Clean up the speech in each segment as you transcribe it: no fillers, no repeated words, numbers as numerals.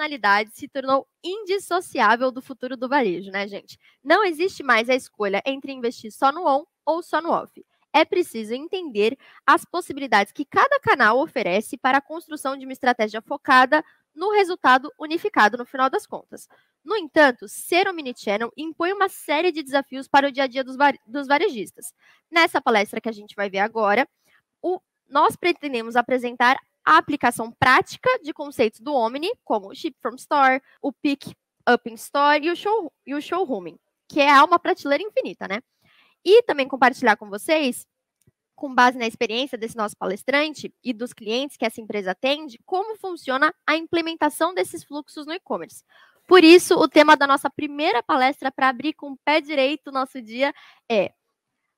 omnicanalidade se tornou indissociável do futuro do varejo, né, gente? Não existe mais a escolha entre investir só no on ou só no off. É preciso entender as possibilidades que cada canal oferece para a construção de uma estratégia focada no resultado unificado no final das contas. No entanto, ser omnichannel impõe uma série de desafios para o dia a dia dos varejistas. Nessa palestra que a gente vai ver agora, nós pretendemos apresentar a aplicação prática de conceitos do Omni, como o Ship from Store, o Pick Up in Store e o Showrooming, que é uma prateleira infinita, né? E também compartilhar com vocês, com base na experiência desse nosso palestrante e dos clientes que essa empresa atende, como funciona a implementação desses fluxos no e-commerce. Por isso, o tema da nossa primeira palestra para abrir com o pé direito o nosso dia é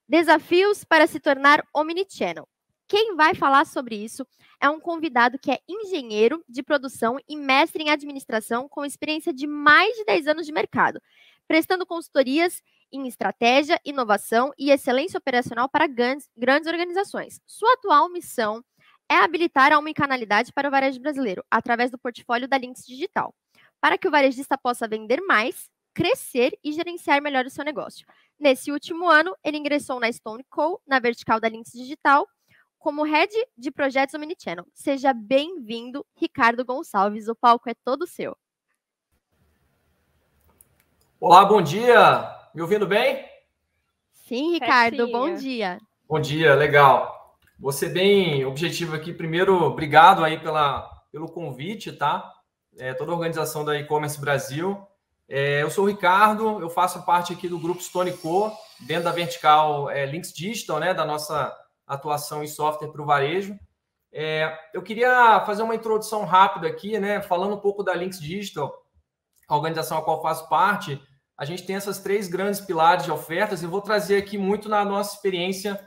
Desafios para se tornar omnichannel. Quem vai falar sobre isso é um convidado que é engenheiro de produção e mestre em administração com experiência de mais de 10 anos de mercado, prestando consultorias em estratégia, inovação e excelência operacional para grandes organizações. Sua atual missão é habilitar a omnicanalidade para o varejo brasileiro, através do portfólio da Linx Digital, para que o varejista possa vender mais, crescer e gerenciar melhor o seu negócio. Nesse último ano, ele ingressou na Stone Co., na vertical da Linx Digital, como Head de Projetos Omnichannel. Seja bem-vindo, Ricardo Gonçalves. O palco é todo seu. Olá, bom dia. Me ouvindo bem? Sim, Ricardo, bom dia. Bom dia, legal. Vou ser bem objetivo aqui. Primeiro, obrigado aí pelo convite, tá? Toda a organização da E-Commerce Brasil. Eu sou o Ricardo, eu faço parte aqui do grupo Stone Co., dentro da vertical Linx Digital, né, da nossa atuação em software para o varejo. Eu queria fazer uma introdução rápida aqui, né, falando um pouco da Linx Digital, a organização a qual faço parte. A gente tem essas 3 grandes pilares de ofertas e vou trazer aqui muito na nossa experiência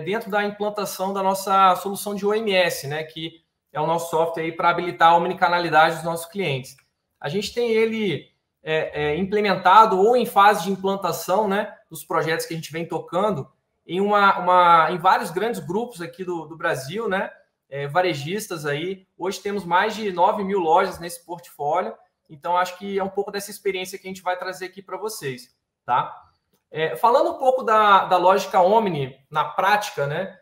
dentro da implantação da nossa solução de OMS, né, que é o nosso software aí para habilitar a omnicanalidade dos nossos clientes. A gente tem ele implementado ou em fase de implantação, né, dos projetos que a gente vem tocando em vários grandes grupos aqui do Brasil, né, varejistas aí. Hoje temos mais de 9.000 lojas nesse portfólio, então acho que é um pouco dessa experiência que a gente vai trazer aqui para vocês, tá? Falando um pouco da lógica Omni na prática, né,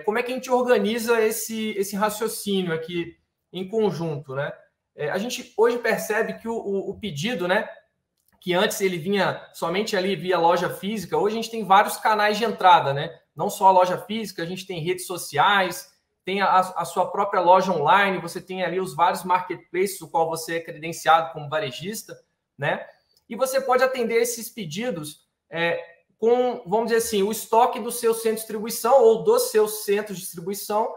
como é que a gente organiza esse raciocínio aqui em conjunto, né? A gente hoje percebe que o pedido, né, que antes ele vinha somente ali via loja física, hoje a gente tem vários canais de entrada, né? Não só a loja física, a gente tem redes sociais, tem a sua própria loja online, você tem ali os vários marketplaces, o qual você é credenciado como varejista, né? E você pode atender esses pedidos com, vamos dizer assim, o estoque do seu centro de distribuição ou dos seus centros de distribuição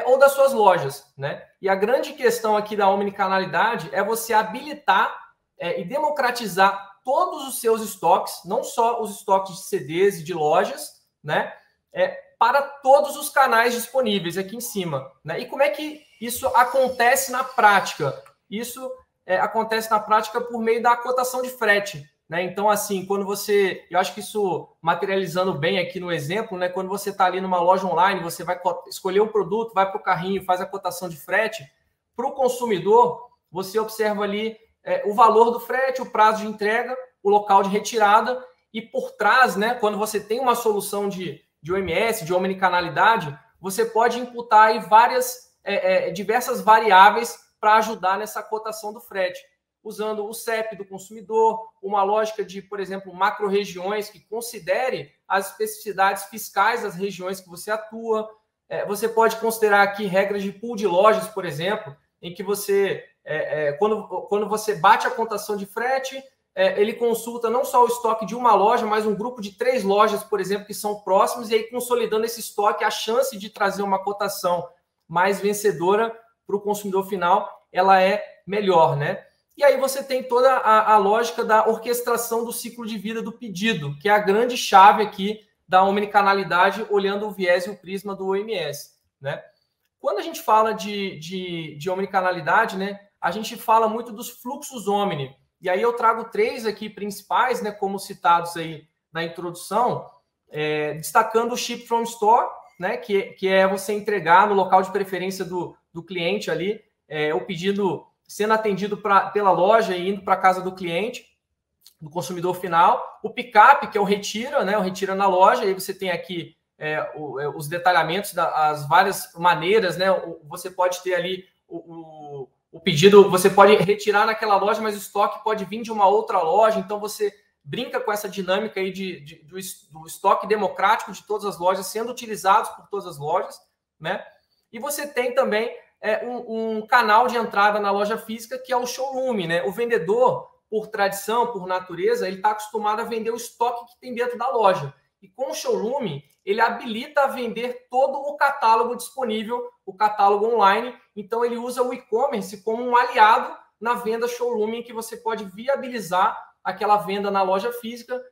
ou das suas lojas, né? E a grande questão aqui da omnicanalidade é você habilitar e democratizar todos os seus estoques, não só os estoques de CDs e de lojas, né? Para todos os canais disponíveis aqui em cima, né? E como é que isso acontece na prática? Isso acontece na prática por meio da cotação de frete, né? Então, assim, quando você... Eu acho que isso, materializando bem aqui no exemplo, né? Quando você está ali numa loja online, você vai escolher um produto, vai para o carrinho, faz a cotação de frete. Para o consumidor, você observa ali o valor do frete, o prazo de entrega, o local de retirada e por trás, né? Quando você tem uma solução de OMS, de omnicanalidade, você pode imputar aí diversas variáveis para ajudar nessa cotação do frete, usando o CEP do consumidor, uma lógica de, por exemplo, macro-regiões que considere as especificidades fiscais das regiões que você atua. Você pode considerar aqui regras de pool de lojas, por exemplo, em que você, quando você bate a cotação de frete, ele consulta não só o estoque de uma loja, mas um grupo de 3 lojas, por exemplo, que são próximos, e aí consolidando esse estoque, a chance de trazer uma cotação mais vencedora para o consumidor final, ela é melhor, né? E aí você tem toda a lógica da orquestração do ciclo de vida do pedido, que é a grande chave aqui da omnicanalidade, olhando o viés e o prisma do OMS, né? Quando a gente fala de omnicanalidade, né, a gente fala muito dos fluxos omni. E aí eu trago 3 aqui principais, né, como citados aí na introdução, destacando o Ship from Store, né, que é você entregar no local de preferência do cliente ali o pedido sendo atendido pela loja e indo para a casa do cliente, do consumidor final. O pick-up, que é o retira, né? O retira na loja, aí você tem aqui os detalhamentos das várias maneiras, né? Você pode ter ali o pedido, você pode retirar naquela loja, mas o estoque pode vir de uma outra loja, então você brinca com essa dinâmica aí do estoque democrático de todas as lojas, sendo utilizados por todas as lojas, né? E você tem também um canal de entrada na loja física, que é o showroom, né? O vendedor, por tradição, por natureza, ele está acostumado a vender o estoque que tem dentro da loja. E com o showroom, ele habilita a vender todo o catálogo disponível, o catálogo online. Então, ele usa o e-commerce como um aliado na venda showroom, em que você pode viabilizar aquela venda na loja física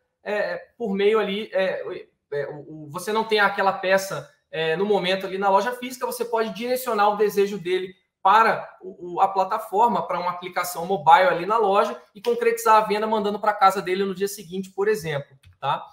por meio ali. Você não tem aquela peça no momento ali na loja física, você pode direcionar o desejo dele para a plataforma, para uma aplicação mobile ali na loja e concretizar a venda mandando para casa dele no dia seguinte, por exemplo. Tá?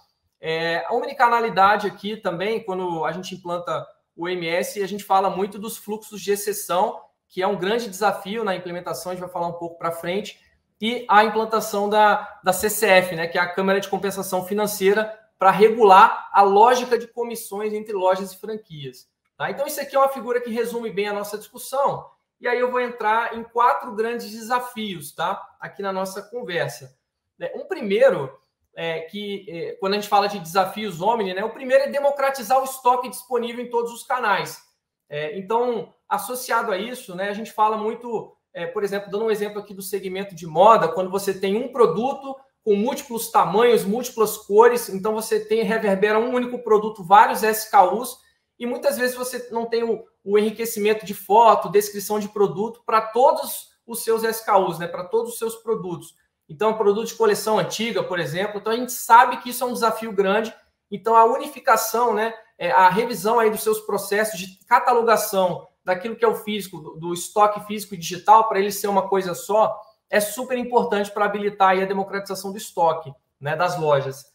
A omnicanalidade aqui também, quando a gente implanta o MS, a gente fala muito dos fluxos de exceção, que é um grande desafio na implementação, a gente vai falar um pouco para frente, e a implantação da CCF, né, que é a Câmara de Compensação Financeira, para regular a lógica de comissões entre lojas e franquias. Tá? Então, isso aqui é uma figura que resume bem a nossa discussão, e aí eu vou entrar em 4 grandes desafios, tá? Aqui na nossa conversa. Um primeiro, quando a gente fala de desafios Omni, né, o primeiro é democratizar o estoque disponível em todos os canais. Então, associado a isso, né, a gente fala muito, por exemplo, dando um exemplo aqui do segmento de moda, quando você tem um produto com múltiplos tamanhos, múltiplas cores, então você reverbera um único produto, vários SKUs, e muitas vezes você não tem o enriquecimento de foto, descrição de produto para todos os seus SKUs, né, para todos os seus produtos. Então, produto de coleção antiga, por exemplo, então a gente sabe que isso é um desafio grande, então a unificação, né, a revisão aí dos seus processos de catalogação daquilo que é o físico, do estoque físico e digital, para ele ser uma coisa só, é super importante para habilitar aí a democratização do estoque, né, das lojas.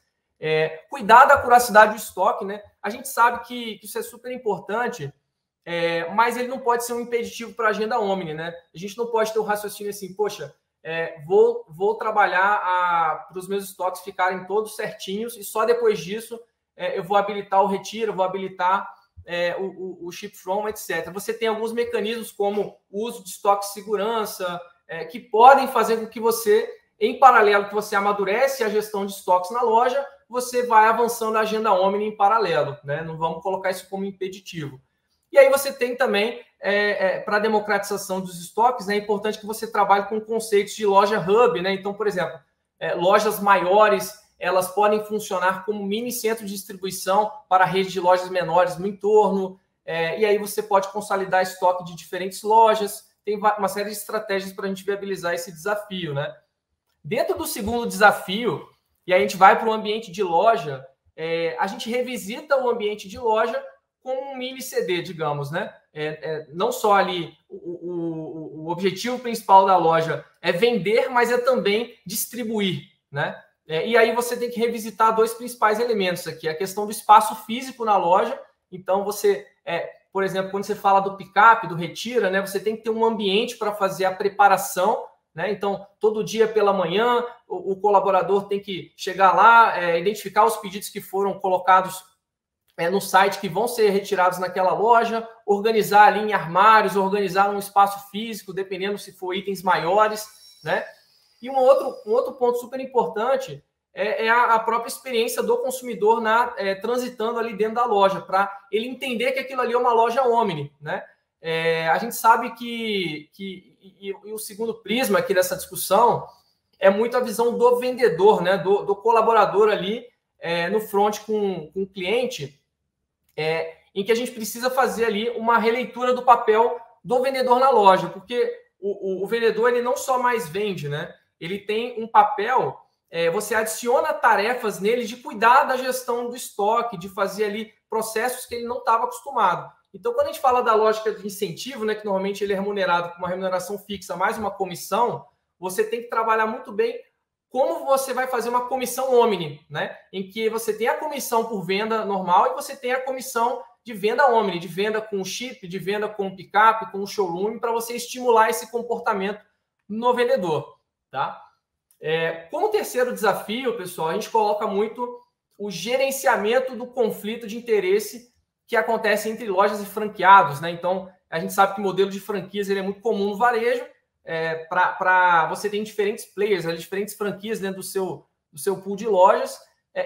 Cuidar da curacidade do estoque, né? A gente sabe que isso é super importante, mas ele não pode ser um impeditivo para a agenda Omni, né? A gente não pode ter um raciocínio assim, poxa, vou trabalhar para os meus estoques ficarem todos certinhos e só depois disso eu vou habilitar o retiro, vou habilitar o ship from, etc. Você tem alguns mecanismos como o uso de estoque de segurança, que podem fazer com que você, em paralelo que você amadurece a gestão de estoques na loja, você vai avançando a agenda Omni em paralelo, né? Não vamos colocar isso como impeditivo. E aí você tem também, para a democratização dos estoques, né, é importante que você trabalhe com conceitos de loja hub, né? Então, por exemplo, lojas maiores, elas podem funcionar como mini centro de distribuição para a rede de lojas menores no entorno, e aí você pode consolidar estoque de diferentes lojas, tem uma série de estratégias para a gente viabilizar esse desafio, né? Dentro do segundo desafio, e aí a gente vai para o ambiente de loja, a gente revisita o ambiente de loja como um mini CD, digamos, né? Não só ali o objetivo principal da loja é vender, mas é também distribuir, né? E aí você tem que revisitar 2 principais elementos aqui, a questão do espaço físico na loja. Então você, por exemplo, quando você fala do pick-up, do retira, né? Você tem que ter um ambiente para fazer a preparação, né? Então, todo dia pela manhã, o colaborador tem que chegar lá, identificar os pedidos que foram colocados no site que vão ser retirados naquela loja, organizar ali em armários, organizar num espaço físico, dependendo se for itens maiores, né? E um outro ponto super importante é a própria experiência do consumidor transitando ali dentro da loja, para ele entender que aquilo ali é uma loja Omni, né? A gente sabe que o segundo prisma aqui dessa discussão é muito a visão do vendedor, né? Do colaborador ali no front com o cliente, em que a gente precisa fazer ali uma releitura do papel do vendedor na loja, porque o vendedor ele não só mais vende, né? Ele tem um papel, você adiciona tarefas nele de cuidar da gestão do estoque, de fazer ali processos que ele não estava acostumado. Então, quando a gente fala da lógica de incentivo, né, que normalmente ele é remunerado com uma remuneração fixa mais uma comissão, você tem que trabalhar muito bem como você vai fazer uma comissão Omni, né? Em que você tem a comissão por venda normal e você tem a comissão de venda Omni, de venda com chip, de venda com pick-up, com showroom, para você estimular esse comportamento no vendedor, tá? Como terceiro desafio, pessoal, a gente coloca muito o gerenciamento do conflito de interesse que acontece entre lojas e franqueados, né? Então, a gente sabe que o modelo de franquias ele é muito comum no varejo. Você tem diferentes players, diferentes franquias dentro do seu pool de lojas.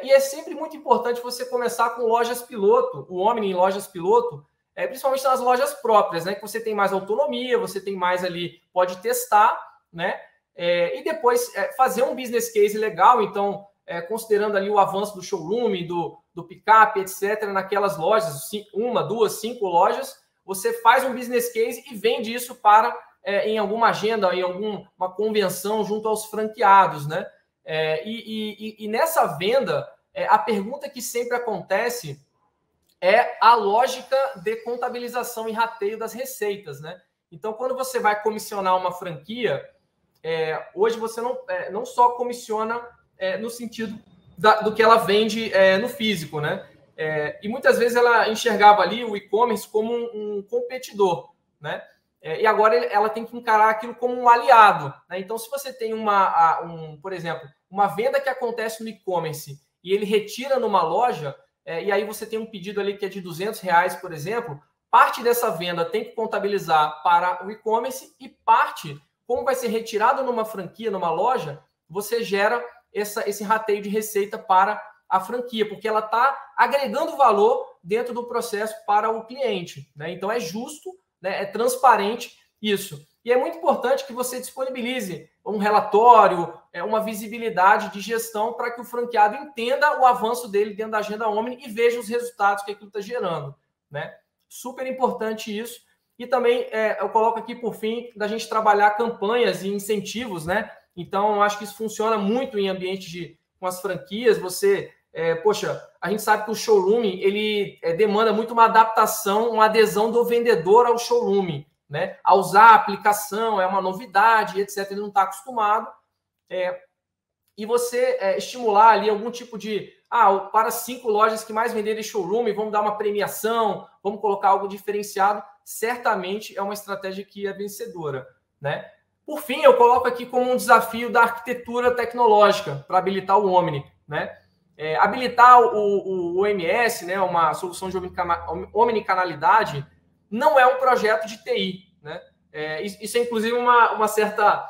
E é sempre muito importante você começar com lojas piloto, o Omni em lojas piloto, principalmente nas lojas próprias, né? Que você tem mais autonomia, você tem mais ali, pode testar, né? E depois fazer um business case legal, então, considerando ali o avanço do showroom, do pick-up, etc., naquelas lojas, 1, 2, 5 lojas, você faz um business case e vende isso para em alguma agenda, em alguma convenção junto aos franqueados, né? E nessa venda, a pergunta que sempre acontece é a lógica de contabilização e rateio das receitas, né? Então, quando você vai comissionar uma franquia, hoje você não só comissiona no sentido do que ela vende no físico, né? E muitas vezes ela enxergava ali o e-commerce como um competidor, né? E agora ela tem que encarar aquilo como um aliado, né? Então, se você tem por exemplo, uma venda que acontece no e-commerce e ele retira numa loja, e aí você tem um pedido ali que é de R$200, por exemplo, parte dessa venda tem que contabilizar para o e-commerce e parte, como vai ser retirado numa franquia, numa loja, você gera esse rateio de receita para a franquia, porque ela está agregando valor dentro do processo para o cliente, né? Então, é justo, né? É transparente isso. E é muito importante que você disponibilize um relatório, uma visibilidade de gestão para que o franqueado entenda o avanço dele dentro da agenda Omni e veja os resultados que aquilo está gerando, né? Super importante isso. E também eu coloco aqui, por fim, da gente trabalhar campanhas e incentivos, né? Então, eu acho que isso funciona muito em ambiente com as franquias. A gente sabe que o showroom, ele demanda muito uma adaptação, uma adesão do vendedor ao showroom, né? A usar a aplicação, é uma novidade, etc. Ele não está acostumado. E você estimular ali algum tipo de... para 5 lojas que mais venderem showroom, vamos dar uma premiação, vamos colocar algo diferenciado. Certamente é uma estratégia que é vencedora, né? Por fim, eu coloco aqui como um desafio da arquitetura tecnológica para habilitar o Omni, né? Habilitar o OMS, né, uma solução de omnicanalidade, não é um projeto de TI, né? Isso é, inclusive, uma certa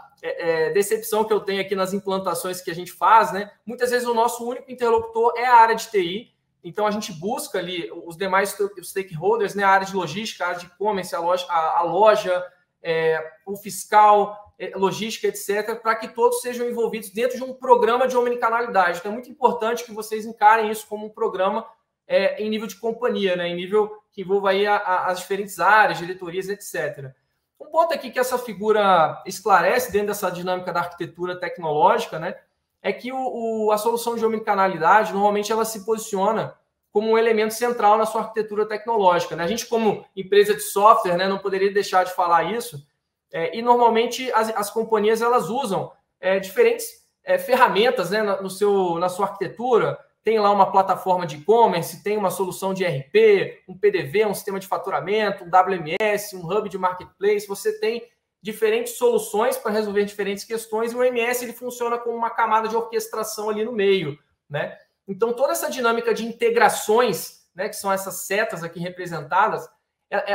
decepção que eu tenho aqui nas implantações que a gente faz, né? Muitas vezes o nosso único interlocutor é a área de TI, então a gente busca ali os demais stakeholders, né? A área de logística, a área de e-commerce, a loja, o fiscal, logística, etc., para que todos sejam envolvidos dentro de um programa de omnicanalidade. Então, é muito importante que vocês encarem isso como um programa em nível de companhia, né? Em nível que envolva aí as diferentes áreas, diretorias, etc. Um ponto aqui que essa figura esclarece dentro dessa dinâmica da arquitetura tecnológica, né? É que a solução de omnicanalidade, normalmente, ela se posiciona como um elemento central na sua arquitetura tecnológica, né? A gente, como empresa de software, né, não poderia deixar de falar isso. E normalmente as companhias elas usam diferentes ferramentas, né, na sua arquitetura. Tem lá uma plataforma de e-commerce, tem uma solução de ERP, um PDV, um sistema de faturamento, um WMS, um hub de marketplace. Você tem diferentes soluções para resolver diferentes questões e o MS ele funciona como uma camada de orquestração ali no meio, né? Então, toda essa dinâmica de integrações, né, que são essas setas aqui representadas,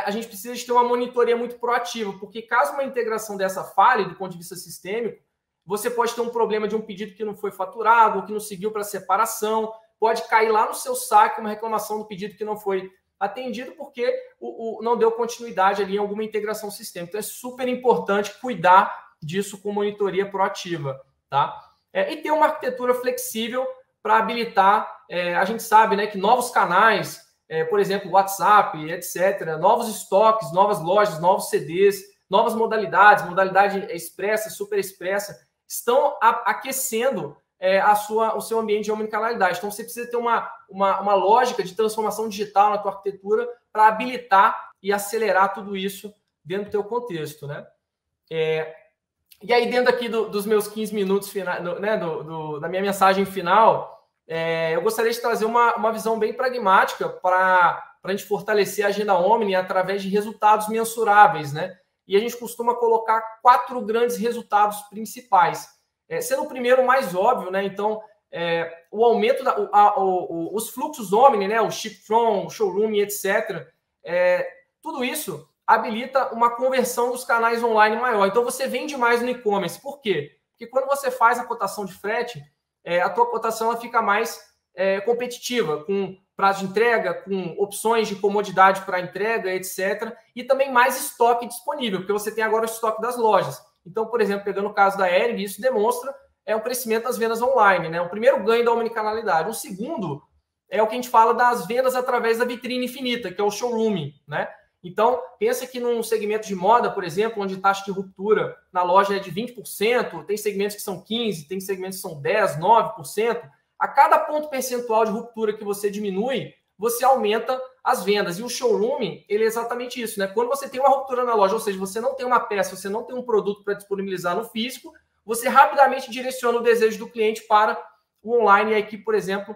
a gente precisa de ter uma monitoria muito proativa, porque caso uma integração dessa falhe, do ponto de vista sistêmico, você pode ter um problema de um pedido que não foi faturado, ou que não seguiu para separação, pode cair lá no seu saque uma reclamação do pedido que não foi atendido porque não deu continuidade ali em alguma integração sistêmica. Então, é super importante cuidar disso com monitoria proativa, tá? E ter uma arquitetura flexível para habilitar, a gente sabe, né, que novos canais, por exemplo, WhatsApp, etc., novos estoques, novas lojas, novos CDs, novas modalidade expressa, super expressa, estão aquecendo o seu ambiente de omnicanalidade. Então, você precisa ter uma lógica de transformação digital na tua arquitetura para habilitar e acelerar tudo isso dentro do teu contexto, né? E aí, dentro aqui dos meus 15 minutos finais, né, da minha mensagem final, eu gostaria de trazer uma visão bem pragmática para a gente fortalecer a agenda Omni através de resultados mensuráveis, né? e a gente costuma colocar 4 grandes resultados principais. Sendo o primeiro mais óbvio, né? Então, o aumento, os fluxos Omni, né? O ship from, o showroom, etc. Tudo isso habilita uma conversão dos canais online maior. Então, você vende mais no e-commerce. Por quê? Porque quando você faz a cotação de frete, a tua cotação ela fica mais competitiva, com prazo de entrega, com opções de comodidade para entrega, etc. E também mais estoque disponível, porque você tem agora o estoque das lojas. Então, por exemplo, pegando o caso da Hering, isso demonstra um crescimento das vendas online, né? O primeiro ganho da omnicanalidade. O segundo é o que a gente fala das vendas através da vitrine infinita, que é o showroom, né? Então, pensa que num segmento de moda, por exemplo, onde taxa de ruptura na loja é de 20%, tem segmentos que são 15%, tem segmentos que são 10%, 9%. A cada ponto percentual de ruptura que você diminui, você aumenta as vendas. E o showroom, ele é exatamente isso, né? Quando você tem uma ruptura na loja, ou seja, você não tem uma peça, você não tem um produto para disponibilizar no físico, você rapidamente direciona o desejo do cliente para o online. E aqui, por exemplo,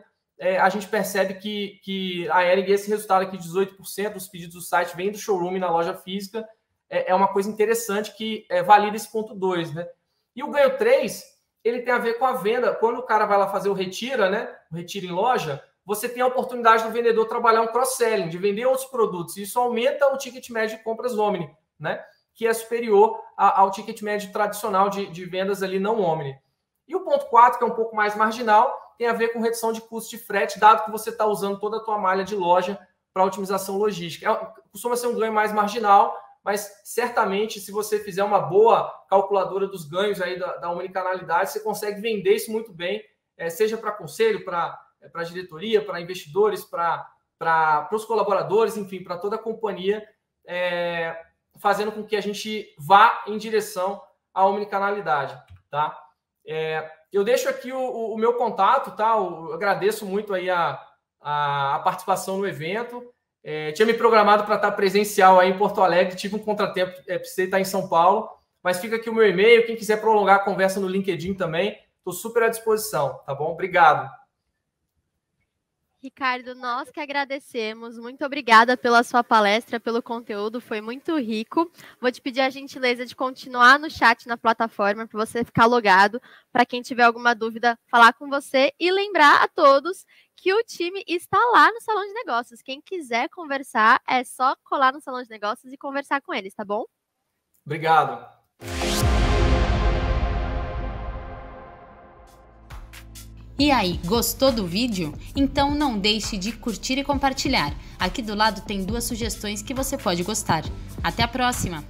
a gente percebe que a Hering, esse resultado aqui, 18% dos pedidos do site vem do showroom na loja física, é uma coisa interessante que valida esse ponto 2, né? E o ganho 3, ele tem a ver com a venda. Quando o cara vai lá fazer o retira, né? O retira em loja, você tem a oportunidade do vendedor trabalhar um cross-selling, de vender outros produtos. Isso aumenta o ticket médio de compras Omni, né? Que é superior ao ticket médio tradicional de vendas ali não Omni. E o ponto 4, que é um pouco mais marginal, tem a ver com redução de custo de frete, dado que você está usando toda a tua malha de loja para otimização logística. Costuma ser um ganho mais marginal, mas certamente, se você fizer uma boa calculadora dos ganhos aí da omnicanalidade, você consegue vender isso muito bem, seja para conselho, para diretoria, para investidores, para os colaboradores, enfim, para toda a companhia, fazendo com que a gente vá em direção à omnicanalidade, tá? Eu deixo aqui o meu contato, tá? Eu agradeço muito aí a participação no evento. Tinha me programado para estar presencial aí em Porto Alegre, tive um contratempo, precisei estar em São Paulo, mas fica aqui o meu e-mail, quem quiser prolongar a conversa no LinkedIn também, estou super à disposição, tá bom? Obrigado. Ricardo, nós que agradecemos. Muito obrigada pela sua palestra, pelo conteúdo, foi muito rico. Vou te pedir a gentileza de continuar no chat na plataforma para você ficar logado, para quem tiver alguma dúvida, falar com você e lembrar a todos que o time está lá no Salão de Negócios. Quem quiser conversar, é só colar no Salão de Negócios e conversar com eles, tá bom? Obrigado. E aí, gostou do vídeo? Então não deixe de curtir e compartilhar. Aqui do lado tem 2 sugestões que você pode gostar. Até a próxima!